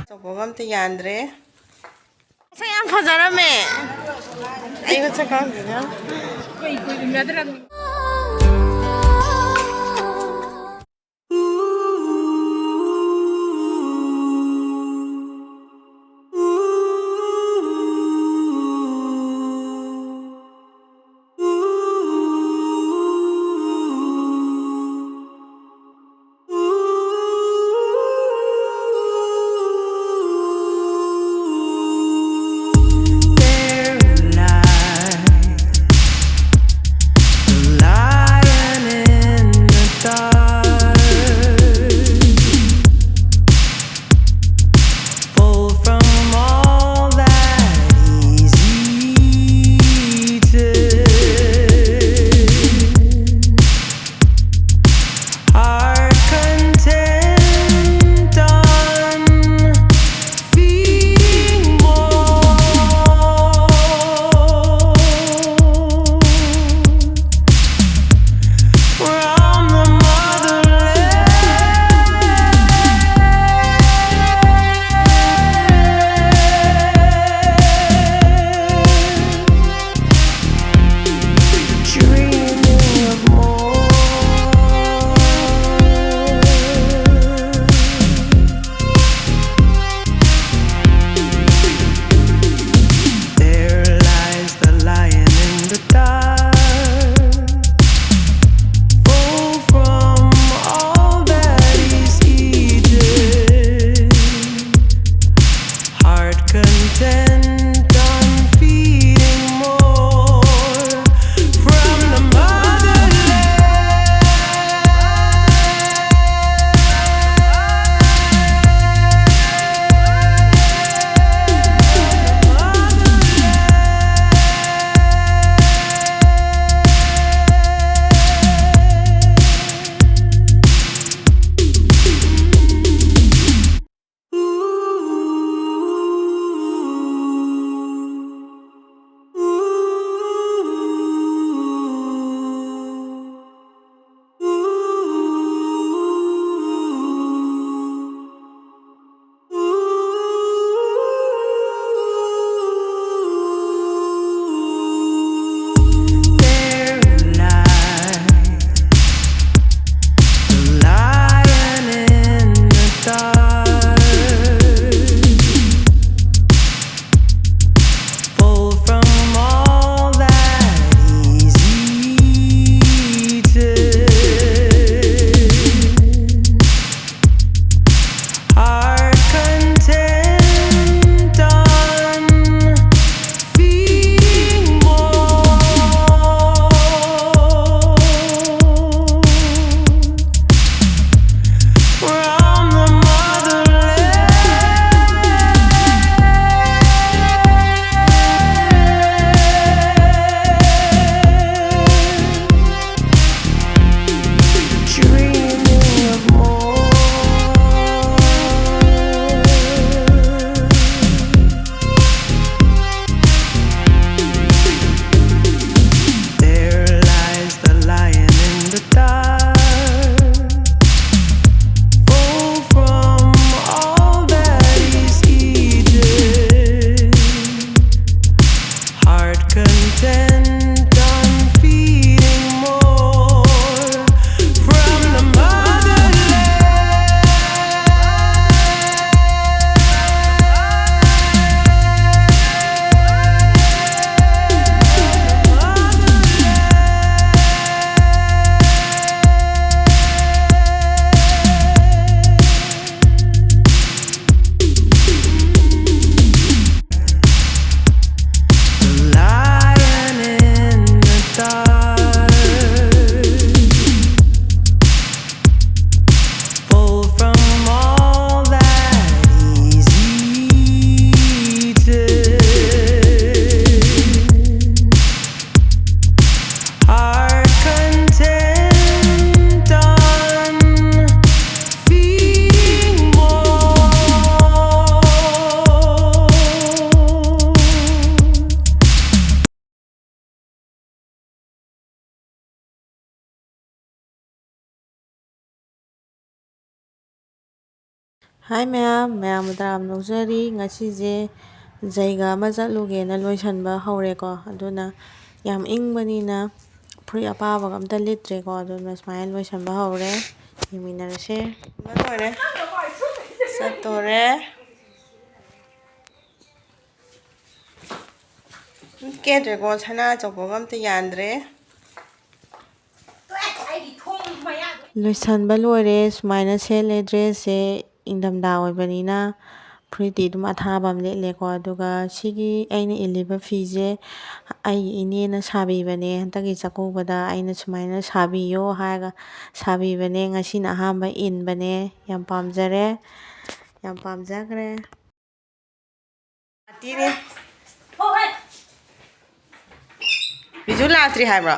ꯇꯧꯕ ꯑꯝꯇ ꯌꯥꯟꯗ꯭ꯔꯦ. ꯁꯛ ꯌꯥꯝ ꯐꯖꯔꯝꯃꯦ. ꯑꯩ ꯃꯁꯛ ꯈꯪꯗꯦꯅ. Light Hi ma'am ꯇꯔꯥꯝ ꯅꯣꯛꯆꯔꯤ ꯉꯁꯤꯁꯦ ꯖꯩꯒ ꯑꯃ ꯆꯠꯂꯨꯒꯦꯅ ꯂꯣꯏꯁꯟꯕ ꯍꯧꯔꯦꯀꯣ ꯑꯗꯨꯅ ꯌꯥꯝ ꯏꯪꯕꯅꯤꯅ ꯐꯨꯔꯤꯠ ꯑꯄꯥꯕꯒ ꯑꯝꯇ ꯂꯤꯠꯇ꯭ꯔꯦꯀꯣ ꯑꯗꯨꯅ ꯁꯨꯃꯥꯏꯅ ꯂꯣꯏꯁꯟꯕ ꯍꯧꯔꯦ ꯌꯦꯡꯃꯤꯟꯅꯔꯁꯦ ꯂꯣꯏꯔꯦ ꯆꯠꯇꯣꯔꯦ ꯀꯦꯗ꯭ꯔꯦꯀꯣ ꯁꯅꯥ ꯑꯆꯧꯕꯒ ꯑꯝꯇ ꯌꯥꯟꯗ꯭ꯔꯦ ꯂꯣꯏꯁꯟꯕ ꯂꯣꯏꯔꯦ ꯁꯨꯃꯥꯏꯅ ꯁꯦꯠꯂꯦ ꯗ꯭ꯔꯦꯁꯁꯦ ꯏꯪꯊꯝꯊꯥ ꯑꯣꯏꯕꯅꯤꯅ ꯐꯨꯔꯤꯠꯇꯤ ꯑꯗꯨꯝ ꯑꯊꯥꯕ ꯑꯃ ꯂꯤꯠꯂꯦꯀꯣ ꯑꯗꯨꯒ ꯁꯤꯒꯤ ꯑꯩꯅ ꯏꯜꯂꯤꯕ ꯐꯤꯁꯦ ꯑꯩꯒꯤ ꯏꯅꯦꯅ ꯁꯥꯕꯤꯕꯅꯦ ꯍꯟꯗꯛꯀꯤ ꯆꯥꯛꯀꯧꯕꯗ ꯑꯩꯅ ꯁꯨꯃꯥꯏꯅ ꯁꯥꯕꯤꯌꯣ ꯍꯥꯏꯔꯒ ꯁꯥꯕꯤꯕꯅꯦ ꯉꯁꯤꯅ ꯑꯍꯥꯟꯕ ꯏꯟꯕꯅꯦ ꯌꯥꯝ ꯄꯥꯝꯖꯔꯦ ꯌꯥꯝ ꯄꯥꯝꯖꯈ꯭ꯔꯦ ꯕꯤꯖꯨ ꯂꯥꯛꯇ꯭ꯔꯤ ꯍꯥꯏꯕ꯭ꯔꯣ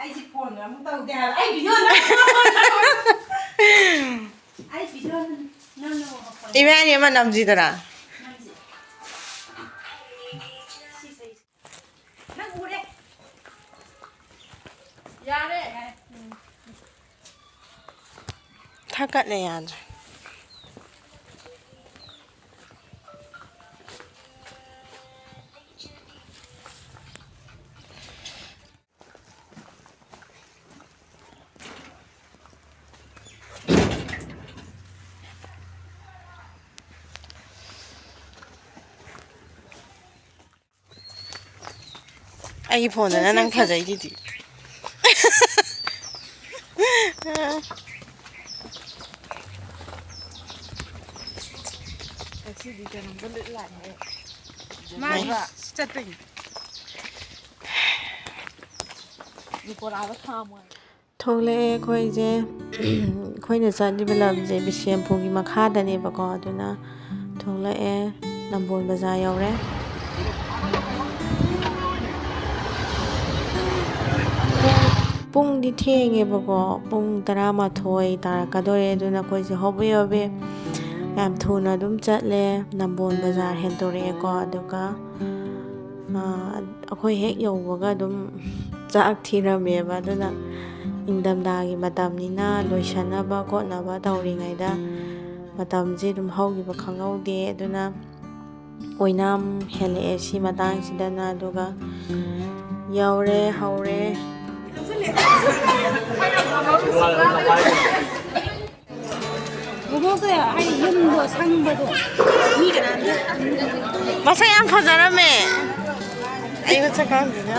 ꯑꯩꯁꯤ ꯐꯣꯟꯒ ꯑꯃꯨꯛ ꯇꯧꯗꯦ ꯍꯥꯏꯕ ꯑꯩ ꯚꯤꯗꯤꯑꯣ ꯏꯕꯥꯅꯤ ꯑꯃ ꯅꯝꯁꯤꯗꯅ ꯅꯪ ꯎꯔꯦ ꯌꯥꯔꯦ ꯊꯥꯀꯠꯂꯦ ꯌꯥꯗ꯭ꯔꯦ ꯑꯩꯒꯤ ꯐꯣꯟꯗꯅ ꯅꯪ ꯐꯖꯩꯗꯨꯗꯤ ꯑꯁꯤꯗꯤ ꯀꯩꯅꯣꯝꯇ ꯂꯤꯠ ꯂꯥꯛꯑꯦ ꯃꯥꯒ ꯆꯠꯇꯣꯏꯅꯤ ꯕꯣꯔꯥꯗ ꯈꯥꯝꯃꯣ ꯊꯣꯛꯂꯛꯑꯦ ꯑꯩꯈꯣꯏꯁꯦ ꯑꯩꯈꯣꯏꯅ ꯆꯠꯂꯤꯕ ꯂꯝꯁꯦ ꯕꯤꯁꯦꯝꯄꯨꯔꯒꯤ ꯃꯈꯥꯗꯅꯦꯕꯀꯣ ꯑꯗꯨꯅ ꯊꯣꯛꯂꯛꯑꯦ ꯅꯝꯕꯣꯜ ꯕꯖꯥꯔ ꯌꯧꯔꯦ ꯄꯨꯡꯗꯤ ꯊꯦꯡꯉꯦꯕꯀꯣ ꯄꯨꯡ 11 ꯇꯥꯔꯛꯀꯗꯣꯔꯦ ꯑꯗꯨꯅ ꯑꯩꯈꯣꯏꯁꯦ ꯍꯣꯕꯦ ꯌꯥꯝ ꯊꯨꯅ ꯑꯗꯨꯝ ꯆꯠꯂꯦ ꯅꯝꯕꯣꯜ ꯕꯖꯥꯔ ꯍꯦꯟꯗꯣꯔꯛꯑꯦꯀꯣ ꯑꯗꯨꯒ ꯑꯩꯈꯣꯏ ꯍꯦꯛ ꯌꯧꯕꯒ ꯑꯗꯨꯝ ꯆꯥꯛ ꯊꯤꯔꯝꯃꯦꯕ ꯑꯗꯨꯅ ꯏꯪꯊꯝꯊꯥꯒꯤ ꯃꯇꯝꯅꯤꯅ ꯂꯣꯏꯁꯟꯅꯕ ꯈꯣꯠꯅꯕ ꯇꯧꯔꯤꯉꯩꯗ ꯃꯇꯝꯁꯦ ꯑꯗꯨꯝ ꯍꯧꯈꯤꯕ ꯈꯪꯍꯧꯗꯦ ꯑꯗꯨꯅ ꯑꯣꯏꯅꯥꯝ ꯍꯦꯜꯂꯛꯑꯦ ꯁꯤ ꯃꯇꯥꯡꯁꯤꯗꯅ ꯑꯗꯨꯒ ꯌꯧꯔꯦ ꯍꯧꯔꯦ ꯌꯨꯝꯗꯣ ꯁꯪꯕꯗꯣ ꯃꯤ ꯀꯅꯥꯝꯇ ꯃꯁꯛ ꯌꯥꯝ ꯐꯖꯔꯝꯃꯦ ꯑꯩ ꯃꯁꯛ ꯈꯪꯗꯦꯗ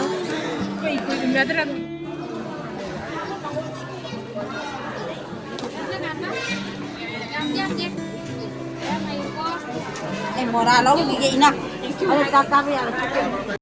ꯑꯩ ꯃꯣꯔꯥ ꯂꯧꯔꯨꯈꯤꯒꯦ ꯏꯅꯥ ꯑꯗꯣ ꯆꯥꯛ ꯆꯥꯕ ꯌꯥꯔꯣꯏ